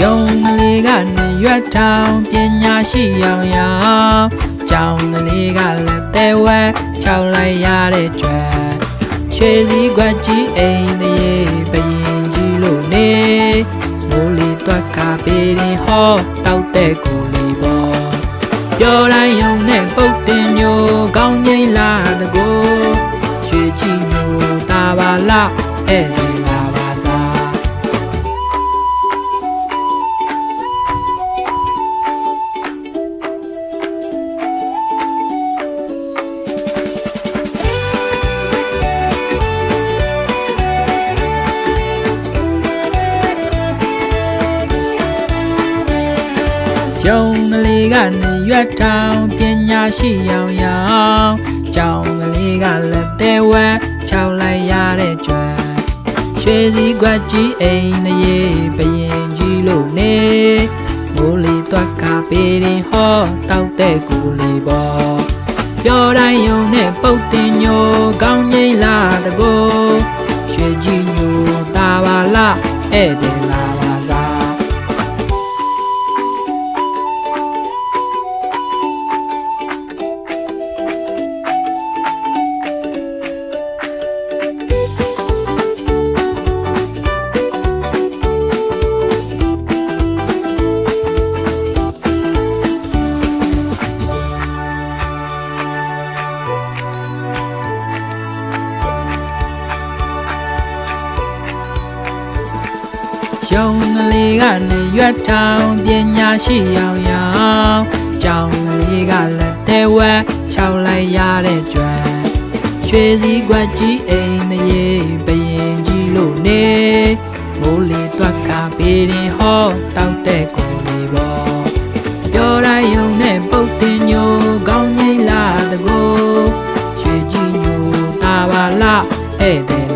ယုံကလေးကနေရွက်ထောင်ပညာရှိရောင်ရောင်ကြောင်ကလေးကလည်းတဲဝဲချောက်လိုက်ရတဲ့ကြွယ်ရွှေစည်းကွက်ကြီးအိမ်တရေဘရင်ကြီးလို့နေမိုးလီတွက်ကပေးရင်ဟောတောက်တဲ့ကိုလေးပေါ်ပြောတိုင်းယုံနဲ့ပုတ်တင်မျိုးကောင်းငိမ့်လာတကိုရွှေကြီးမျိုးတာပါလားအဲ့ဒီလာပါစားယုံကလေးကနေရွက်ထောင်ပညာရှိရောင်ရောင်ကြောင်ကလေးကလည်းတဲဝဲချောက်လိုက်ရတဲ့ကြွယ်ရွှေစည်းကွက်ကြီးအိမ်တရေဘရင်ကြီးလို့နေမိုးလီတွက်ကပေးရင်ဟောတောက်တဲ့ကိုလေးပေါ်ပြောတိုင်းယုံနဲ့ပုတ်တင်ညိုကောင်းငိမ့်လာတကိုရွှေကြီးညိုတာပါလားဧည့်သည်လာပါစားယုံကလေးကနေရွက်ထောင်ပညာရှိရောင်ရောင်ကြောင်ကလေးကလည်းတဲဝဲချောက်လိုက်ရတဲ့ကြွယ်ရွှေစည်းကွက်ကြီးအိမ်တရေဘရင်ကြီးလို့နေမိုးလီတွက်ကပေးရင်ဟောတောက်တဲ့ကိုလေးပေါ်ပြောတိုင်းယုံနဲ့ပုတ်တင်ညိုကောင်းငိမ့်လာတကိုရွှေကြီးညိုတာပါလားဧည့်သည်